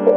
Hi,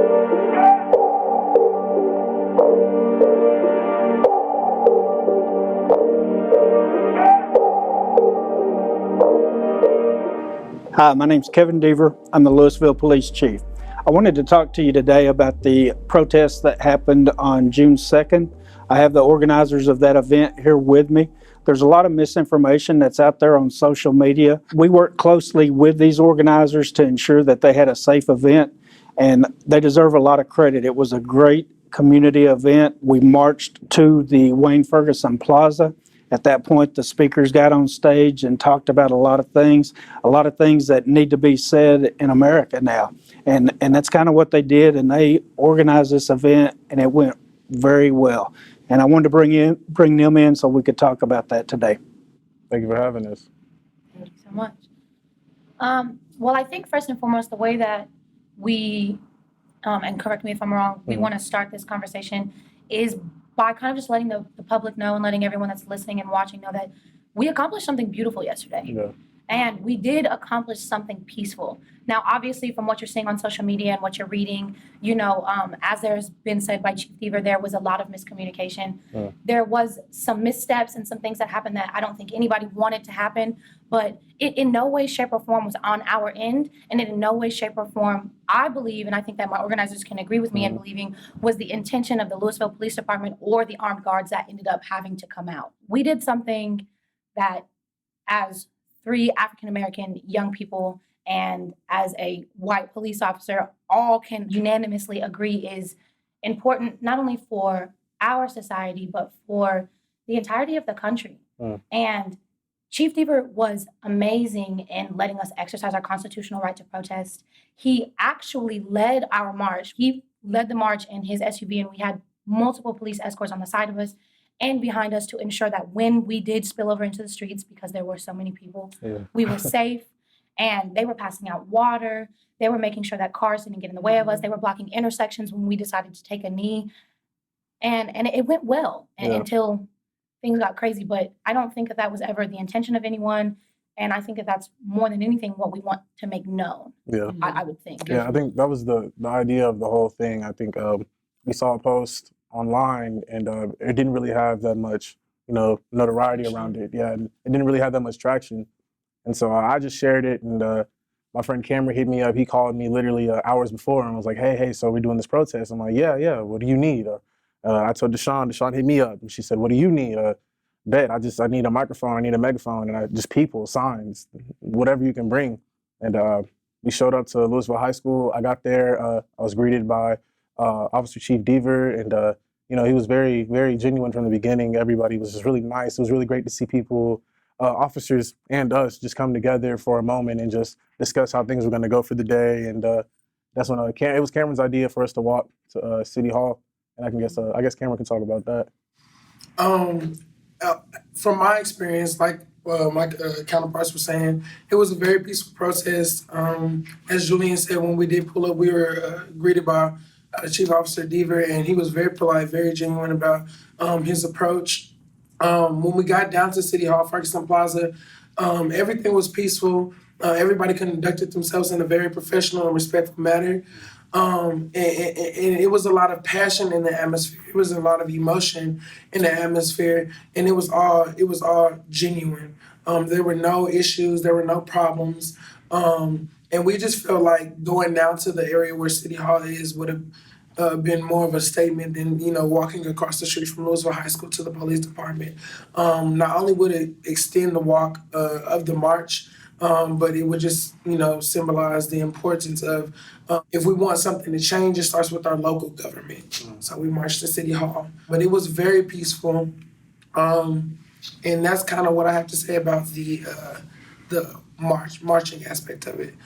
my name's Cameron Deaver. I'm the Louisville Police Chief. I wanted to talk to you today about the protest that happened on June 2nd. I have the organizers of that event here with me. There's a lot of misinformation that's out there on social media. We worked closely with these organizers to ensure that they had a safe event, and they deserve a lot of credit. It was a great community event. We marched to the Wayne Ferguson Plaza. At that point, the speakers got on stage and talked about a lot of things that need to be said in America now. And that's kind of what they did, and they organized this event, and it went very well. And I wanted to bring them in so we could talk about that today. Thank you for having us. Thank you so much. Well, I think first and foremost, the way that we, and correct me if I'm wrong, we want to start this conversation is by kind of just letting the public know and letting everyone that's listening and watching know that we accomplished something beautiful yesterday. Yeah. And we did accomplish something peaceful. Now, obviously, from what you're seeing on social media and what you're reading, you know, as there's been said by Chief Deaver, there was a lot of miscommunication. There was some missteps and some things that happened that I don't think anybody wanted to happen, but it in no way, shape, or form was on our end, and it in no way, shape, or form, I believe, and I think that my organizers can agree with me in believing, was the intention of the Louisville Police Department or the armed guards that ended up having to come out. We did something that, as 3 African-American young people and as a white police officer, all can unanimously agree is important not only for our society, but for the entirety of the country. And Chief Deaver was amazing in letting us exercise our constitutional right to protest. He actually led our march. He led the march in his SUV, and we had multiple police escorts on the side of us and behind us to ensure that when we did spill over into the streets, because there were so many people, we were safe. And they were passing out water. They were making sure that cars didn't get in the way of us. They were blocking intersections when we decided to take a knee. And it went well until things got crazy. But I don't think that was ever the intention of anyone. And I think that that's more than anything what we want to make known. Yeah, I would think. Yeah, I think that was the idea of the whole thing. I think we saw a post online, and it didn't really have that much, notoriety around it. Yeah, it didn't really have that much traction. And so I just shared it, and my friend Cameron hit me up. He called me literally hours before and was like, hey, so we're doing this protest. I'm like, yeah, what do you need? I told Deshaun hit me up, and she said, what do you need? Bet, I need a microphone, I need a megaphone, and just people, signs, whatever you can bring. And we showed up to Louisville High School. I got there, I was greeted by Officer Chief Deaver, and he was very, very genuine from the beginning. Everybody was just really nice. It was really great to see people, officers and us, just come together for a moment and just discuss how things were going to go for the day. And that's when it was Cameron's idea for us to walk to City Hall. And I guess Cameron can talk about that. From my experience, like my counterparts were saying, it was a very peaceful protest. As Julian said, when we did pull up, we were greeted by Chief Officer Deaver, and he was very polite, very genuine about his approach. When we got down to City Hall, Ferguson Plaza, everything was peaceful. Everybody conducted themselves in a very professional and respectful manner. And it was a lot of passion in the atmosphere. It was a lot of emotion in the atmosphere, and it was all genuine. There were no issues, there were no problems. And we just felt like going down to the area where City Hall is would have been more of a statement than, walking across the street from Louisville High School to the police department. Not only would it extend the walk of the march, but it would just, symbolize the importance of if we want something to change, it starts with our local government. So we marched to City Hall. But it was very peaceful. And that's kind of what I have to say about the marching aspect of it.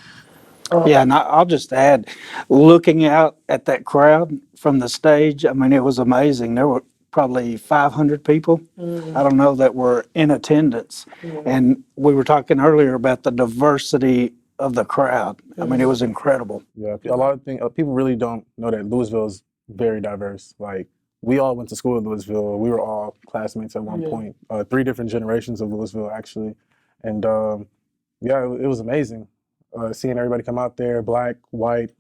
Yeah, and I'll just add, looking out at that crowd from the stage, I mean, it was amazing. There were probably 500 people, I don't know, that were in attendance. And we were talking earlier about the diversity of the crowd. I mean, it was incredible. Yeah, a lot of things, people really don't know that Louisville is very diverse. Like, we all went to school in Louisville. We were all classmates at one point, 3 different generations of Louisville, actually. And it was amazing. Seeing everybody come out there, Black, white,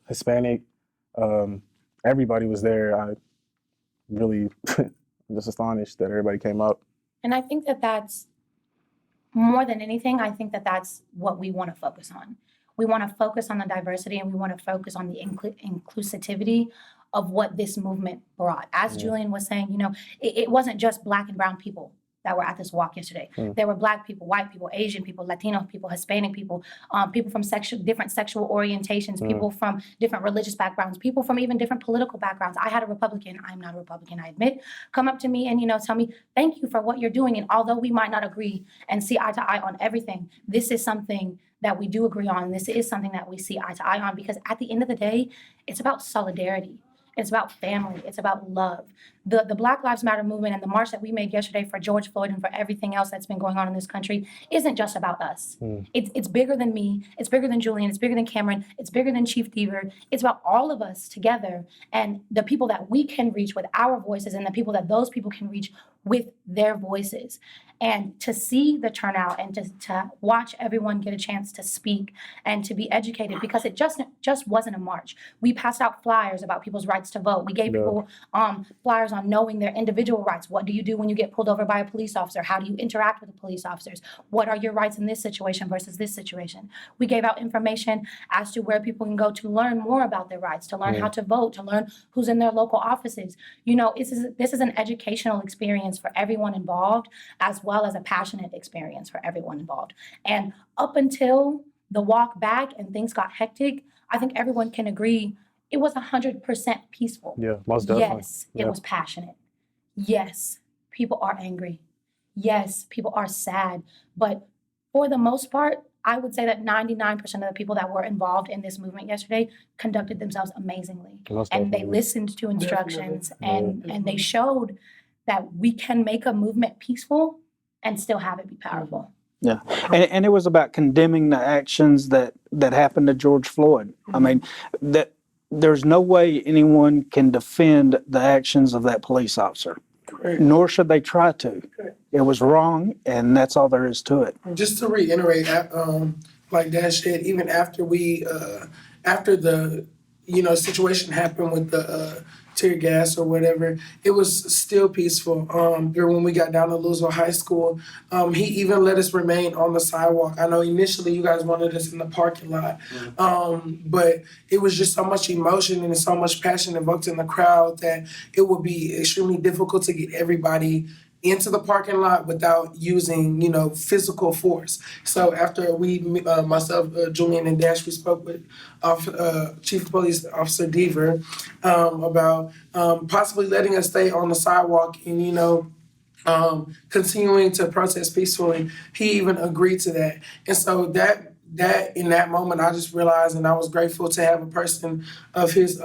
Hispanic, everybody was there. I really just astonished that everybody came out. And I think that that's more than anything, I think that that's what we want to focus on. We want to focus on the diversity, and we want to focus on the inclusivity of what this movement brought. As Julian was saying, you know, it wasn't just Black and brown people that were at this walk yesterday. There were Black people, white people, Asian people, Latino people, Hispanic people, people from different sexual orientations, people from different religious backgrounds, people from even different political backgrounds. I had a Republican, I'm not a Republican, I admit, come up to me and, you know, tell me, thank you for what you're doing. And although we might not agree and see eye to eye on everything, this is something that we do agree on. This is something that we see eye to eye on, because at the end of the day, it's about solidarity. It's about family. It's about love. The Black Lives Matter movement and the march that we made yesterday for George Floyd and for everything else that's been going on in this country isn't just about us. It's bigger than me. It's bigger than Julian. It's bigger than Cameron. It's bigger than Chief Deaver. It's about all of us together, and the people that we can reach with our voices and the people that those people can reach with their voices. And to see the turnout and to watch everyone get a chance to speak and to be educated, because it just wasn't a march. We passed out flyers about people's rights to vote. We gave people flyers on knowing their individual rights. What do you do when you get pulled over by a police officer? How do you interact with the police officers? What are your rights in this situation versus this situation? We gave out information as to where people can go to learn more about their rights, to learn how to vote, to learn who's in their local offices. You know, this is an educational experience for everyone involved, as well as a passionate experience for everyone involved. And up until the walk back and things got hectic, I think everyone can agree it was 100% peaceful. Yeah, most definitely. Yes, it was passionate. Yes, people are angry. Yes, people are sad. But for the most part, I would say that 99% of the people that were involved in this movement yesterday conducted themselves amazingly. And they listened to instructions, and they showed that we can make a movement peaceful and still have it be powerful. Yeah, and it was about condemning the actions that happened to George Floyd. I mean, that there's no way anyone can defend the actions of that police officer, nor should they try to. It was wrong, and that's all there is to it. Just to reiterate, like Dash said, even after after the situation happened with the tear gas or whatever, it was still peaceful. When we got down to Louisville High School, he even let us remain on the sidewalk. I know initially you guys wanted us in the parking lot, but it was just so much emotion and so much passion evoked in the crowd that it would be extremely difficult to get everybody into the parking lot without using, physical force. So after we, myself, Julian, and Dash, we spoke with Chief Police Officer Deaver about possibly letting us stay on the sidewalk and, continuing to protest peacefully. He even agreed to that. And so that in that moment, I just realized, and I was grateful to have a person of his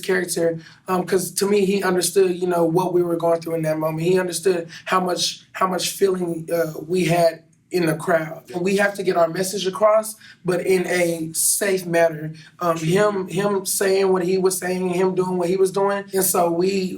character, because to me, he understood, what we were going through in that moment. He understood how much feeling we had in the crowd. And we have to get our message across, but in a safe manner. Him saying what he was saying, him doing what he was doing, and so we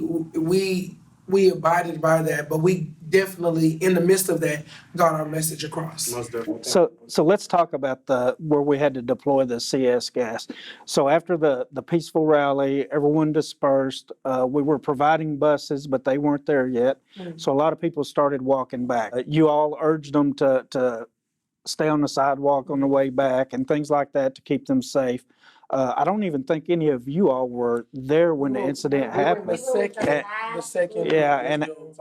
abided by that. But we definitely, in the midst of that, got our message across. Most definitely. So let's talk about where we had to deploy the CS gas. So after the peaceful rally, everyone dispersed. We were providing buses, but they weren't there yet. So a lot of people started walking back. You all urged them to stay on the sidewalk on the way back and things like that to keep them safe. I don't even think any of you all were there when the incident happened. The second. Yeah,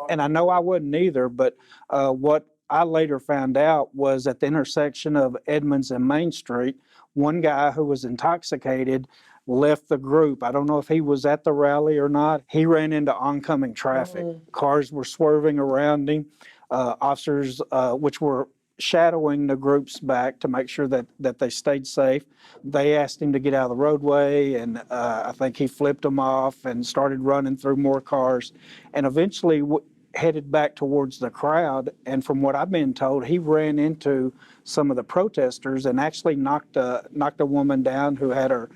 and I know I wasn't either, but what I later found out was at the intersection of Edmonds and Main Street, one guy who was intoxicated left the group. I don't know if he was at the rally or not. He ran into oncoming traffic. Cars were swerving around him. Officers, which were shadowing the groups back to make sure that they stayed safe. They asked him to get out of the roadway, and I think he flipped them off and started running through more cars, and eventually headed back towards the crowd. And from what I've been told, he ran into some of the protesters and actually knocked a woman down who had her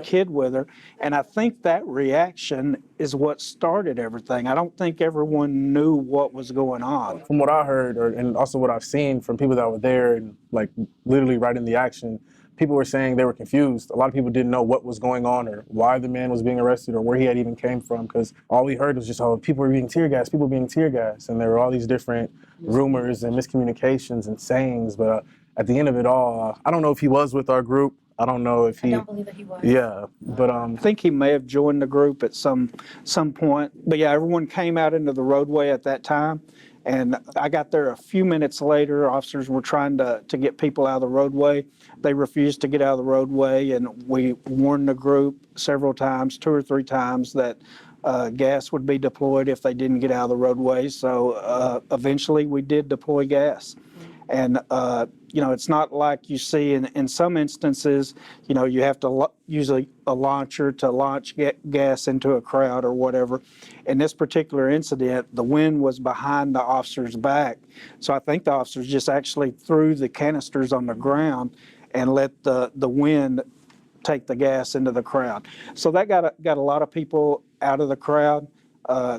kid with her. And I think that reaction is what started everything. I don't think everyone knew what was going on. From what I heard, and also what I've seen from people that were there and like literally right in the action, people were saying they were confused. A lot of people didn't know what was going on or why the man was being arrested or where he had even came from, because all we heard was just, oh, people were being tear gassed, people being tear gassed. And there were all these different rumors and miscommunications and sayings. But at the end of it all, I don't know if he was with our group. I don't know if I he, don't believe that he was. yeah, but I think he may have joined the group at some point. But yeah, everyone came out into the roadway at that time. And I got there a few minutes later. Officers were trying to get people out of the roadway. They refused to get out of the roadway, and we warned the group several times, 2 or 3 times, that gas would be deployed if they didn't get out of the roadway. So eventually we did deploy gas. And, you know, it's not like you see in some instances, you know, you have to use a launcher to launch gas into a crowd or whatever. In this particular incident, the wind was behind the officer's back. So I think the officers just actually threw the canisters on the ground and let the wind take the gas into the crowd. So that got a lot of people out of the crowd.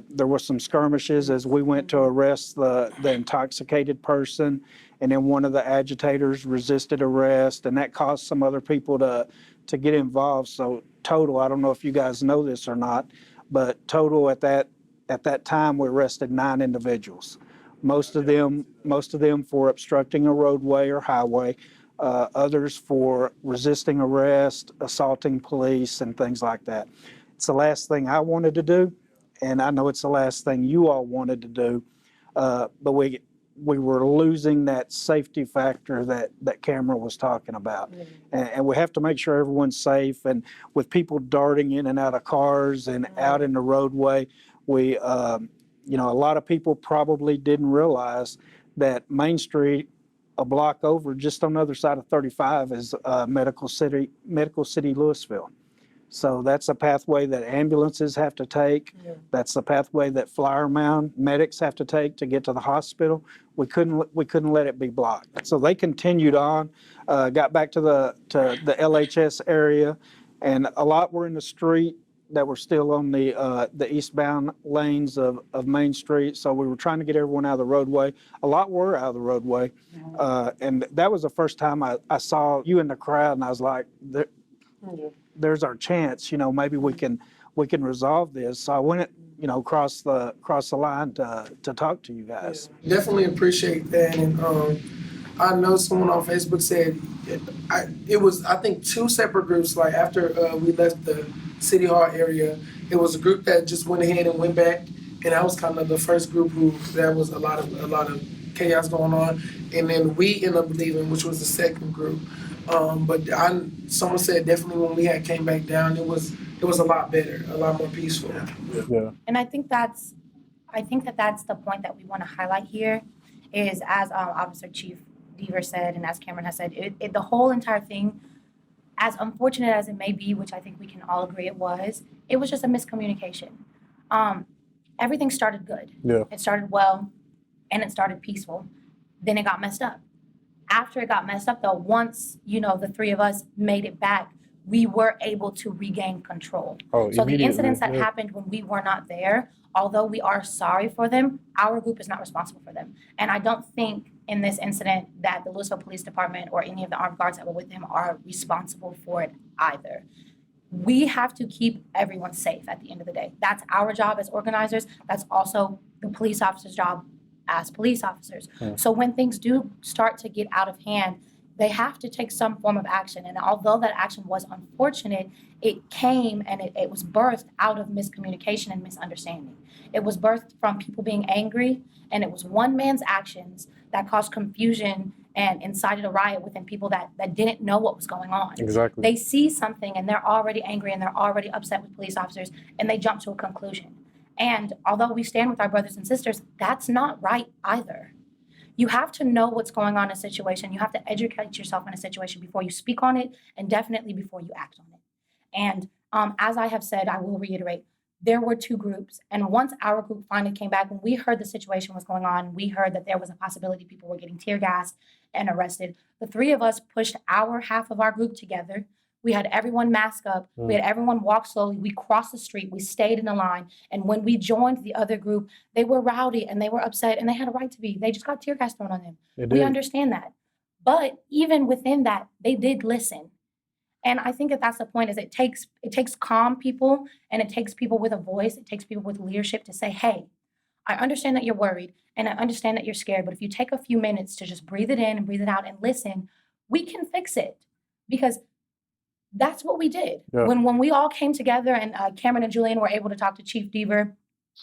There were some skirmishes as we went to arrest the intoxicated person, and then one of the agitators resisted arrest, and that caused some other people to get involved. So total, I don't know if you guys know this or not, but total at that time we arrested 9 individuals. Most of them for obstructing a roadway or highway, others for resisting arrest, assaulting police, and things like that. It's the last thing I wanted to do, and I know it's the last thing you all wanted to do, but we were losing that safety factor that Cameron was talking about. And we have to make sure everyone's safe, and with people darting in and out of cars and out in the roadway, we, you know, a lot of people probably didn't realize that Main Street, a block over, just on the other side of 35, is Medical City, Louisville. So that's a pathway that ambulances have to take. Yeah. That's the pathway that flyer mound medics have to take to get to the hospital. We couldn't let it be blocked. So they continued on, got back to the LHS area, and a lot were in the street that were still on the eastbound lanes of Main Street. So we were trying to get everyone out of the roadway. A lot were out of the roadway, and that was the first time I saw you in the crowd, and I was like, there's our chance, you know, maybe we can resolve this. So I went, you know, across the line to talk to you guys. Yeah, definitely appreciate that. And I know someone on Facebook said it was, I think, 2 separate groups. Like after we left the City Hall area, it was a group that just went ahead and went back, and that was kind of the first group who there was a lot of chaos going on, and then we ended up leaving, which was the second group. But someone said definitely when we had came back down, it was a lot better, a lot more peaceful. yeah. And I think that's the point that we want to highlight here, is as Officer Chief Deaver said, and as Cameron has said, the whole entire thing, as unfortunate as it may be, which I think we can all agree it was just a miscommunication. Everything started good. Yeah. It started well, and it started peaceful. Then it got messed up. After it got messed up, though, once, you know, the 3 of us made it back, we were able to regain control. So the incidents that happened when we were not there, although we are sorry for them, our group is not responsible for them. And I don't think in this incident that the Louisville Police Department or any of the armed guards that were with him are responsible for it either. We have to keep everyone safe at the end of the day. That's our job as organizers. That's also the police officer's job as police officers. So when things do start to get out of hand, they have to take some form of action. And although that action was unfortunate, it came and it was birthed out of miscommunication and misunderstanding. It was birthed from people being angry, and it was one man's actions that caused confusion and incited a riot within people that didn't know what was going on. Exactly. They see something and they're already angry and they're already upset with police officers, and they jump to a conclusion. And although we stand with our brothers and sisters, that's not right either. You have to know what's going on in a situation. You have to educate yourself in a situation before you speak on it, and definitely before you act on it. And as I have said, I will reiterate, there were 2 groups. And once our group finally came back, when we heard the situation was going on, we heard that there was a possibility people were getting tear gassed and arrested. The 3 of us pushed our half of our group together. We had everyone mask up. We had everyone walk slowly. We crossed the street. We stayed in the line. And when we joined the other group, they were rowdy and they were upset, and they had a right to be. They just got tear gas thrown on them. We understand that. But even within that, they did listen. And I think that that's the point is it takes calm people and it takes people with a voice. It takes people with leadership to say, hey, I understand that you're worried and I understand that you're scared, but if you take a few minutes to just breathe it in and breathe it out and listen, we can fix it. Because that's what we did. Yeah. When we all came together and Cameron and Julian were able to talk to Chief Deaver,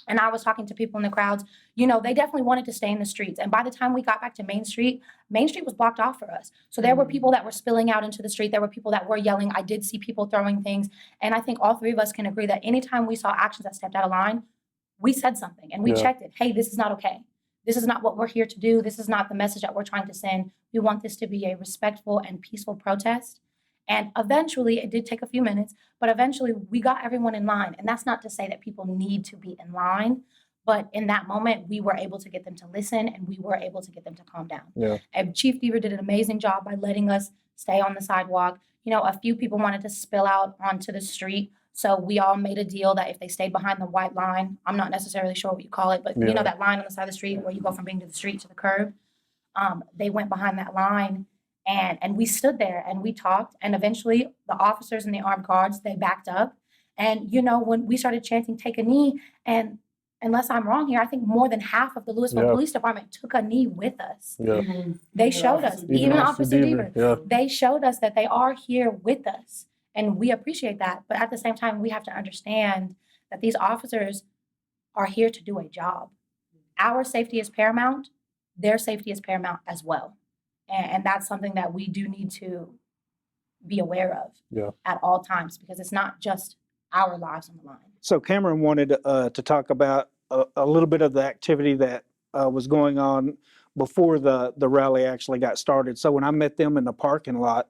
and I was talking to people in the crowds, you know, they definitely wanted to stay in the streets. And by the time we got back to Main Street was blocked off for us. So there were people that were spilling out into the street. There were people that were yelling. I did see people throwing things. And I think all three of us can agree that anytime we saw actions that stepped out of line, we said something and we checked it. Hey, this is not okay. This is not what we're here to do. This is not the message that we're trying to send. We want this to be a respectful and peaceful protest. And eventually, it did take a few minutes, but eventually we got everyone in line. And that's not to say that people need to be in line, but in that moment, we were able to get them to listen and we were able to get them to calm down. Yeah. And Chief Deaver did an amazing job by letting us stay on the sidewalk. You know, a few people wanted to spill out onto the street. So we all made a deal that if they stayed behind the white line, I'm not necessarily sure what you call it, but you know, that line on the side of the street where you go from being to the street to the curb, they went behind that line. And we stood there and we talked, and eventually the officers and the armed guards, they backed up. And, you know, when we started chanting, take a knee, and unless I'm wrong here, I think more than half of the Louisville Police Department took a knee with us. Yeah. They showed us, even Officer Deaver, yeah. they showed us that they are here with us. And we appreciate that. But at the same time, we have to understand that these officers are here to do a job. Our safety is paramount. Their safety is paramount as well. And that's something that we do need to be aware of at all times, because it's not just our lives on the line. So Cameron wanted to talk about a little bit of the activity that was going on before the rally actually got started. So when I met them in the parking lot,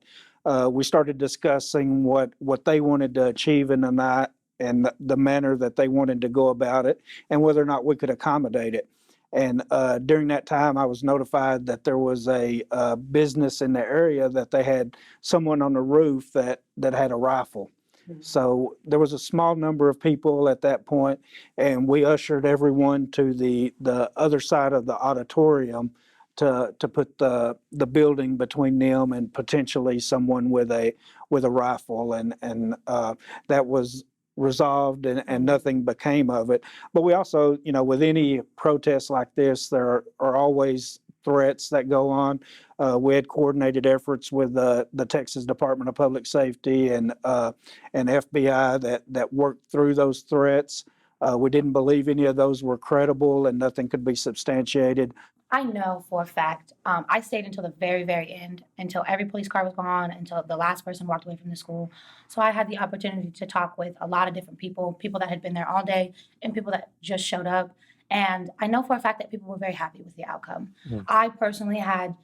we started discussing what they wanted to achieve in the night and the manner that they wanted to go about it and whether or not we could accommodate it. And during that time, I was notified that there was a business in the area that they had someone on the roof that had a rifle. So there was a small number of people at that point, and we ushered everyone to the other side of the auditorium to put the building between them and potentially someone with a rifle, and that was resolved and nothing became of it. But we also, you know, with any protests like this, there are always threats that go on. We had coordinated efforts with the Texas Department of Public Safety and FBI that worked through those threats. We didn't believe any of those were credible and nothing could be substantiated. I know for a fact, I stayed until the very, very end, until every police car was gone, until the last person walked away from the school. So I had the opportunity to talk with a lot of different people that had been there all day and people that just showed up. And I know for a fact that people were very happy with the outcome. I personally had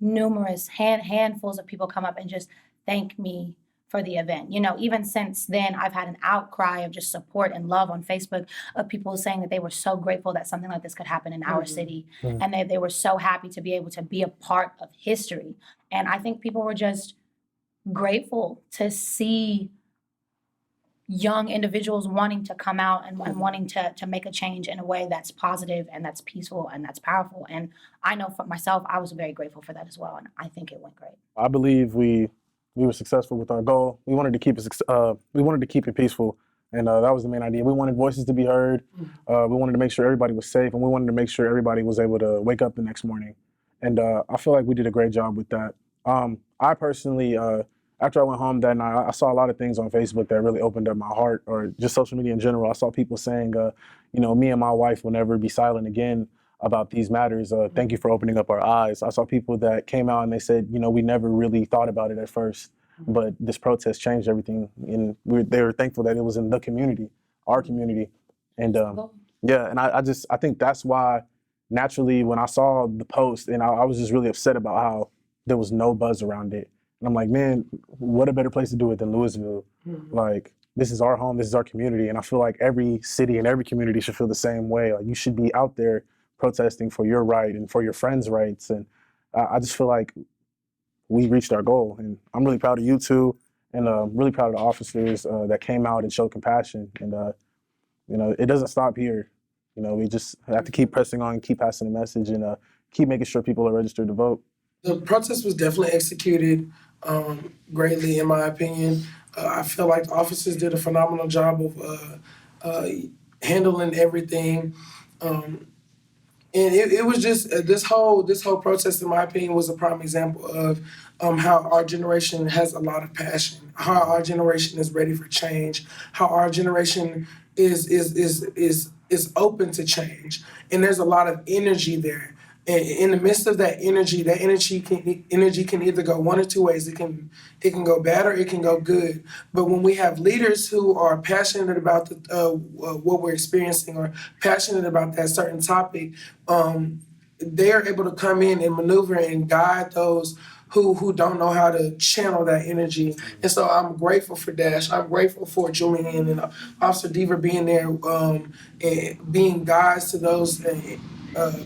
numerous handfuls of people come up and just thank me for the event. You know, even since then, I've had an outcry of just support and love on Facebook of people saying that they were so grateful that something like this could happen in our city. And they were so happy to be able to be a part of history. And I think people were just grateful to see young individuals wanting to come out and wanting to make a change in a way that's positive and that's peaceful and that's powerful. And I know for myself, I was very grateful for that as well. And I think it went great. I believe we were successful with our goal. We wanted to keep it peaceful, and that was the main idea. We wanted voices to be heard. We wanted to make sure everybody was safe, and we wanted to make sure everybody was able to wake up the next morning. And I feel like we did a great job with that. I personally, after I went home that night, I saw a lot of things on Facebook that really opened up my heart, or just social media in general. I saw people saying, you know, me and my wife will never be silent again about these matters. Thank you for opening up our eyes. I saw people that came out and they said, you know, we never really thought about it at first, but this protest changed everything. And they were thankful that it was in the community, our community. And yeah, and I think that's why naturally when I saw the post, and I was just really upset about how there was no buzz around it. And I'm like, man, what a better place to do it than Louisville? Like, this is our home, this is our community. And I feel like every city and every community should feel the same way. Like, you should be out there protesting for your right and for your friends' rights. And I just feel like we reached our goal. And I'm really proud of you two, and really proud of the officers that came out and showed compassion. And, you know, it doesn't stop here. You know, we just have to keep pressing on, keep passing the message, and keep making sure people are registered to vote. The protest was definitely executed greatly, in my opinion. I feel like the officers did a phenomenal job of handling everything. Um, and it was just this whole protest, in my opinion, was a prime example of how our generation has a lot of passion, how our generation is ready for change, how our generation is open to change, and there's a lot of energy there. And in the midst of that energy can either go one or two ways. It can go bad or it can go good. But when we have leaders who are passionate about what we're experiencing or passionate about that certain topic, they are able to come in and maneuver and guide those who don't know how to channel that energy. And so I'm grateful for Dash. I'm grateful for Julian and Officer Deaver being there, and being guides to those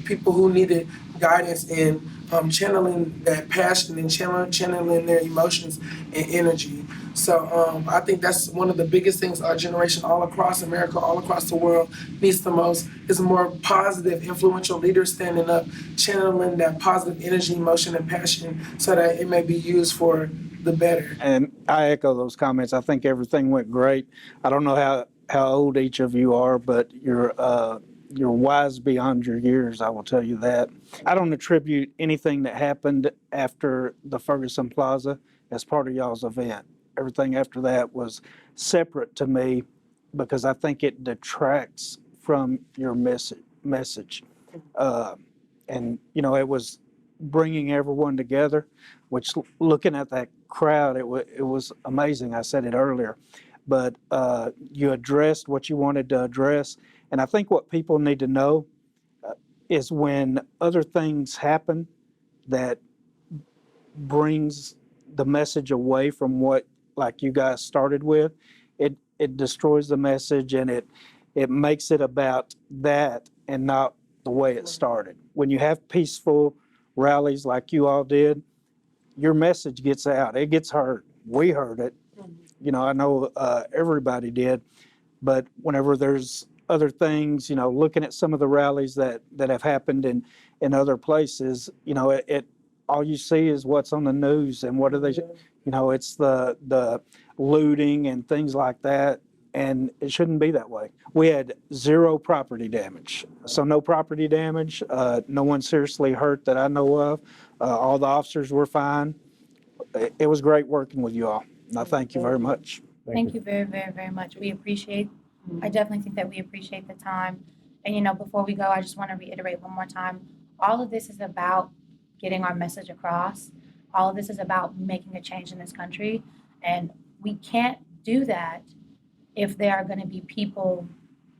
people who needed guidance in channeling that passion and channeling their emotions and energy. So I think that's one of the biggest things our generation all across America, all across the world needs the most is a more positive, influential leader standing up, channeling that positive energy, emotion, and passion so that it may be used for the better. And I echo those comments. I think everything went great. I don't know how old each of you are, but you're wise beyond your years, I will tell you that. I don't attribute anything that happened after the Ferguson Plaza as part of y'all's event. Everything after that was separate to me because I think it detracts from your message. And, it was bringing everyone together, which looking at that crowd, it was amazing. I said it earlier. But you addressed what you wanted to address. And I think what people need to know is when other things happen that brings the message away from what like you guys started with, it destroys the message and it makes it about that and not the way it started. When you have peaceful rallies like you all did, your message gets out. It gets heard. We heard it. I know everybody did. But whenever there's other things, looking at some of the rallies that have happened in other places, it all you see is what's on the news and what are they, it's the looting and things like that. And it shouldn't be that way. We had zero property damage. So no property damage, no one seriously hurt that I know of. All the officers were fine. It was great working with you all. And I thank you very much. Thank you very, very, very much. I definitely think that we appreciate the time. And, before we go, I just want to reiterate one more time, all of this is about getting our message across. All of this is about making a change in this country. And we can't do that if there are going to be people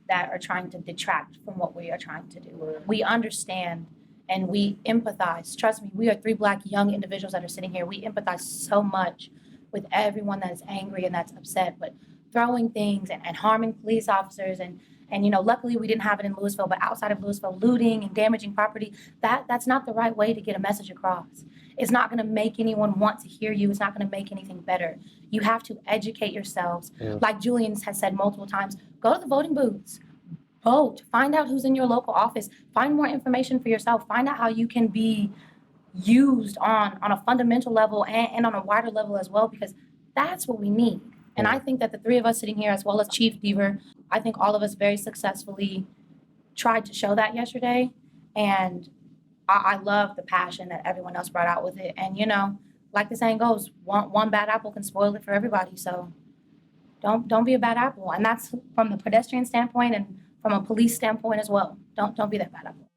that are trying to detract from what we are trying to do. We understand and we empathize. Trust me, we are 3 Black young individuals that are sitting here. We empathize so much with everyone that is angry and that's upset, but throwing things and harming police officers and luckily we didn't have it in Louisville, but outside of Louisville, looting and damaging property, that's not the right way to get a message across. It's not going to make anyone want to hear you. It's not going to make anything better. You have to educate yourselves. Yeah. Like Julian has said multiple times, go to the voting booths, vote, find out who's in your local office, find more information for yourself, find out how you can be used on a fundamental level and on a wider level as well, because that's what we need. And I think that the 3 of us sitting here, as well as Chief Deaver, I think all of us very successfully tried to show that yesterday. And I love the passion that everyone else brought out with it. And, like the saying goes, one bad apple can spoil it for everybody. So don't be a bad apple. And that's from the pedestrian standpoint and from a police standpoint as well. Don't be that bad apple.